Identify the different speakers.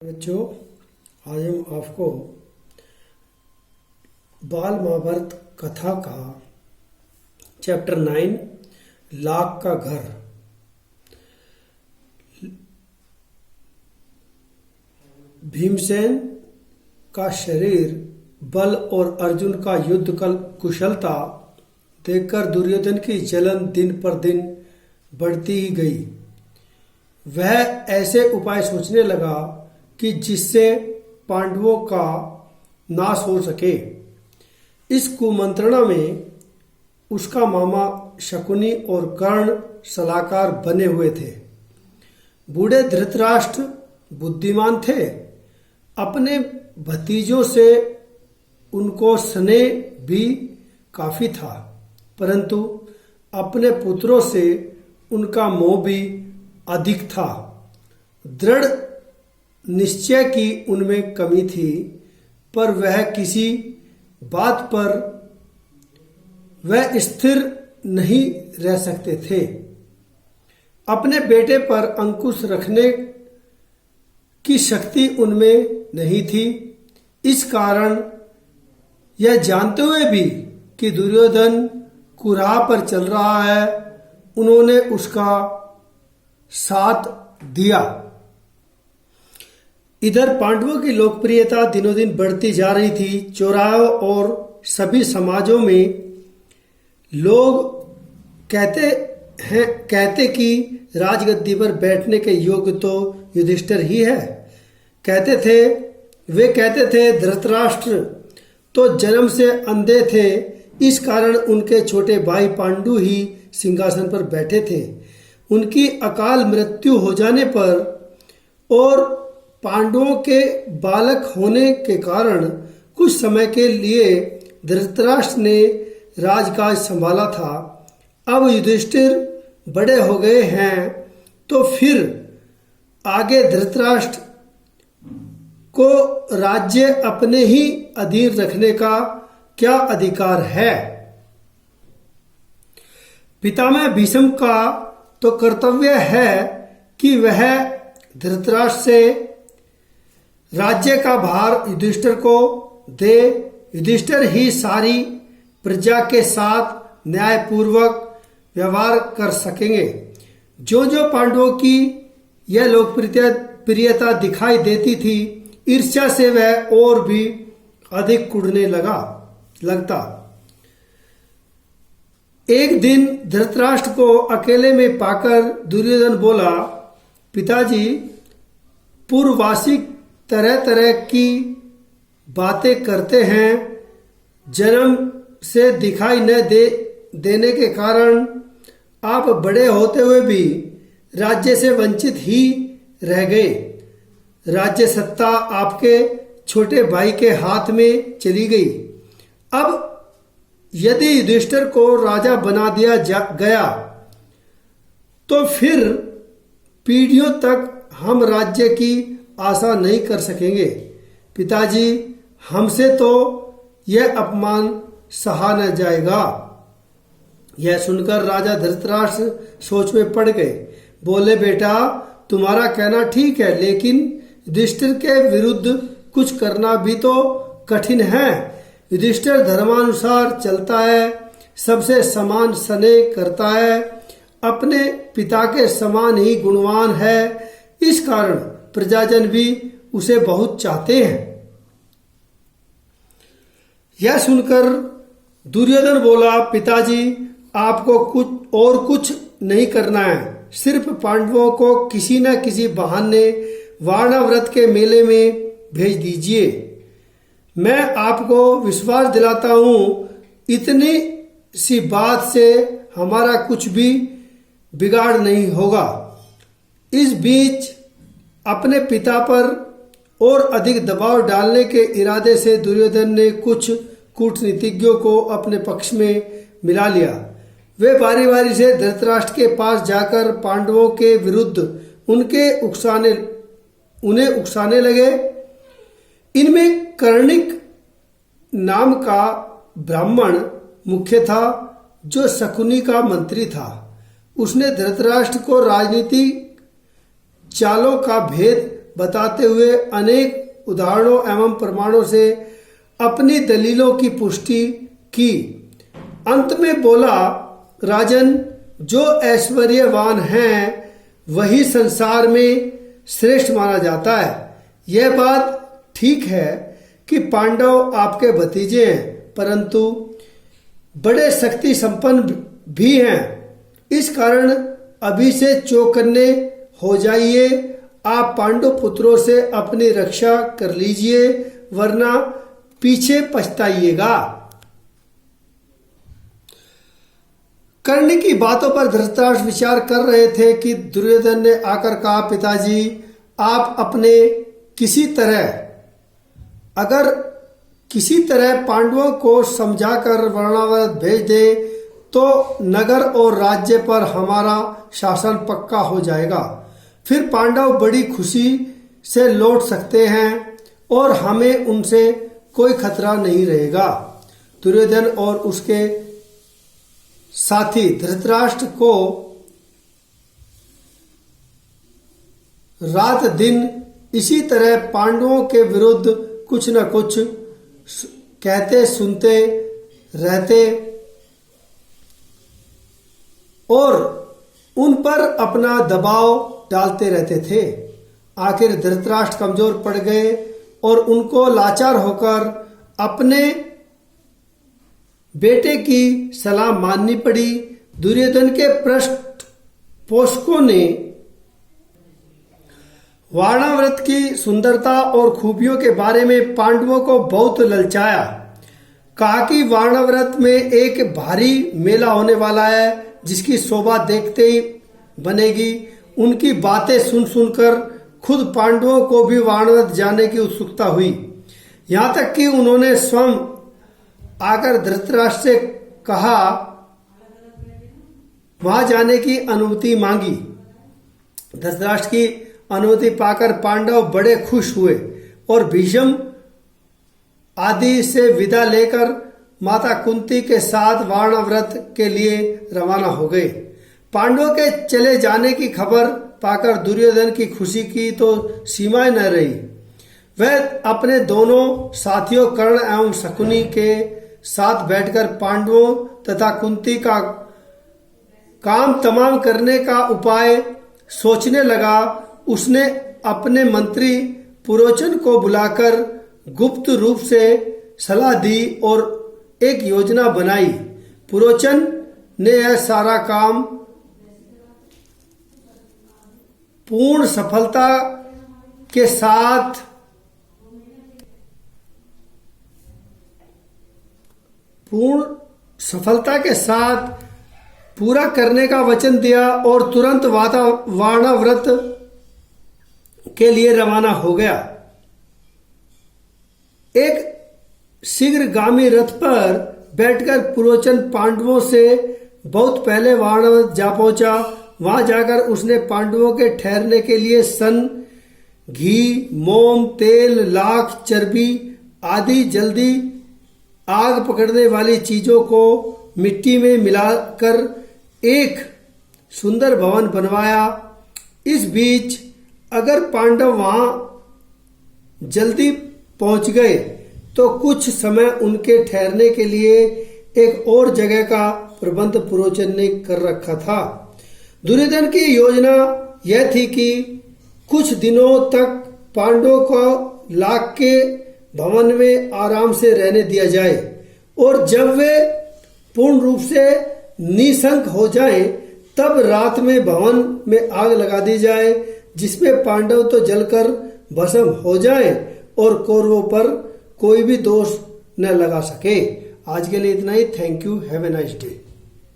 Speaker 1: बच्चों, आज हम आपको बाल महाभारत कथा का चैप्टर 9 लाख का घर। भीमसेन का शरीर बल और अर्जुन का युद्ध कुशलता देखकर दुर्योधन की जलन दिन पर दिन बढ़ती ही गई। वह ऐसे उपाय सोचने लगा कि जिससे पांडवों का नाश हो सके। इस कुमंत्रणा में उसका मामा शकुनी और कर्ण सलाहकार बने हुए थे। बूढ़े धृतराष्ट्र बुद्धिमान थे। अपने भतीजों से उनको स्नेह भी काफी था, परंतु अपने पुत्रों से उनका मोह भी अधिक था। दृढ़ निश्चय की उनमें कमी थी, पर वह किसी बात पर वह स्थिर नहीं रह सकते थे। अपने बेटे पर अंकुश रखने की शक्ति उनमें नहीं थी। इस कारण यह जानते हुए भी कि दुर्योधन कुराह पर चल रहा है, उन्होंने उसका साथ दिया। इधर पांडवों की लोकप्रियता दिनों दिन बढ़ती जा रही थी। चौराहों और सभी समाजों में लोग कहते कि राजगद्दी पर बैठने के योग्य तो युधिष्ठिर ही है। वे कहते थे धृतराष्ट्र तो जन्म से अंधे थे, इस कारण उनके छोटे भाई पांडु ही सिंहासन पर बैठे थे। उनकी अकाल मृत्यु हो जाने पर और पांडवों के बालक होने के कारण कुछ समय के लिए धृतराष्ट्र ने राजकाज संभाला था। अब युधिष्ठिर बड़े हो गए हैं, तो फिर आगे धृतराष्ट्र को राज्य अपने ही अधीन रखने का क्या अधिकार है। पितामह भीष्म का तो कर्तव्य है कि वह धृतराष्ट्र से राज्य का भार युधिष्ठिर को दे। युधिष्ठिर ही सारी प्रजा के साथ न्यायपूर्वक व्यवहार कर सकेंगे। जो जो पांडवों की यह लोकप्रियता दिखाई देती थी, ईर्ष्या से वह और भी अधिक कुढ़ने लगता। एक दिन धृतराष्ट्र को अकेले में पाकर दुर्योधन बोला, पिताजी, पूर्ववासी तरह तरह की बातें करते हैं। जन्म से दिखाई न देने के कारण आप बड़े होते हुए भी राज्य से वंचित ही रह गए। राज्य सत्ता आपके छोटे भाई के हाथ में चली गई। अब यदि युधिष्ठिर को राजा बना दिया गया तो फिर पीढ़ियों तक हम राज्य की आशा नहीं कर सकेंगे। पिताजी, हमसे तो यह अपमान सहा न जाएगा। यह सुनकर राजा धृतराष्ट्र सोच में पड़ गए। बोले, बेटा, तुम्हारा कहना ठीक है, लेकिन युधिष्ठिर के विरुद्ध कुछ करना भी तो कठिन है। युधिष्ठिर धर्मानुसार चलता है, सबसे समान स्नेह करता है, अपने पिता के समान ही गुणवान है। इस कारण प्रजाजन भी उसे बहुत चाहते हैं। यह सुनकर दुर्योधन बोला, पिताजी, आपको कुछ नहीं करना है। सिर्फ पांडवों को किसी न किसी बहाने वाणाव्रत के मेले में भेज दीजिए। मैं आपको विश्वास दिलाता हूं, इतनी सी बात से हमारा कुछ भी बिगाड़ नहीं होगा। इस बीच अपने पिता पर और अधिक दबाव डालने के इरादे से दुर्योधन ने कुछ कूटनीतिज्ञों को अपने पक्ष में मिला लिया। वे बारी बारी से धृतराष्ट्र के पास जाकर पांडवों के विरुद्ध उन्हें उकसाने लगे। इनमें कर्णिक नाम का ब्राह्मण मुख्य था, जो शकुनी का मंत्री था। उसने धृतराष्ट्र को राजनीतिक चालों का भेद बताते हुए अनेक उदाहरणों एवं प्रमाणों से अपनी दलीलों की पुष्टि की। अंत में बोला, राजन, जो ऐश्वर्यवान हैं वही संसार में श्रेष्ठ माना जाता है। यह बात ठीक है कि पांडव आपके भतीजे हैं, परंतु बड़े शक्ति संपन्न भी हैं। इस कारण अभी से चौकन्ने हो जाइए। आप पांडु पुत्रों से अपनी रक्षा कर लीजिए, वरना पीछे पछताइएगा। कर्ण की बातों पर धृतराष्ट्र विचार कर रहे थे कि दुर्योधन ने आकर कहा, पिताजी, आप अपने अगर किसी तरह पांडवों को समझाकर वर्णावत भेज दे तो नगर और राज्य पर हमारा शासन पक्का हो जाएगा। फिर पांडव बड़ी खुशी से लौट सकते हैं और हमें उनसे कोई खतरा नहीं रहेगा। दुर्योधन और उसके साथी धृतराष्ट्र को रात दिन इसी तरह पांडवों के विरुद्ध कुछ न कुछ कहते सुनते रहते और उन पर अपना दबाव डालते रहते थे। आखिर धृतराष्ट्र कमजोर पड़ गए और उनको लाचार होकर अपने बेटे की सलाह माननी पड़ी। दुर्योधन के पृष्ठ पोषकों ने वाणाव्रत की सुंदरता और खूबियों के बारे में पांडवों को बहुत ललचाया। कहा कि वाणाव्रत में एक भारी मेला होने वाला है जिसकी शोभा देखते ही बनेगी। उनकी बातें सुन सुनकर खुद पांडवों को भी वाणाव्रत जाने की उत्सुकता हुई। यहाँ तक कि उन्होंने स्वयं आकर धृतराष्ट्र से कहा, वहां जाने की अनुमति मांगी। धृतराष्ट्र की अनुमति पाकर पांडव बड़े खुश हुए और भीष्म आदि से विदा लेकर माता कुंती के साथ वाणाव्रत के लिए रवाना हो गए। पांडवों के चले जाने की खबर पाकर दुर्योधन की खुशी की तो सीमाएं न रही। वह अपने दोनों साथियों कर्ण एवं शकुनी के साथ बैठकर पांडवों तथा कुंती का काम तमाम करने का उपाय सोचने लगा। उसने अपने मंत्री पुरोचन को बुलाकर गुप्त रूप से सलाह दी और एक योजना बनाई। पुरोचन ने यह सारा काम पूर्ण सफलता के साथ पूरा करने का वचन दिया और तुरंत वाणाव्रत के लिए रवाना हो गया। एक शीघ्रगामी रथ पर बैठकर पुरोचन पांडवों से बहुत पहले वाणाव्रत जा पहुंचा। वहां जाकर उसने पांडवों के ठहरने के लिए सन, घी, मोम, तेल, लाख, चर्बी आदि जल्दी आग पकड़ने वाली चीजों को मिट्टी में मिलाकर एक सुंदर भवन बनवाया। इस बीच अगर पांडव वहां जल्दी पहुंच गए तो कुछ समय उनके ठहरने के लिए एक और जगह का प्रबंध पुरोचन ने कर रखा था। दुर्योधन की योजना यह थी कि कुछ दिनों तक पांडवों को लाख के भवन में आराम से रहने दिया जाए और जब वे पूर्ण रूप से निशंक हो जाएं, तब रात में भवन में आग लगा दी जाए जिसमें पांडव तो जलकर भस्म हो जाएं और कौरवों पर कोई भी दोष न लगा सके। आज के लिए इतना ही। Thank you. Have a nice day.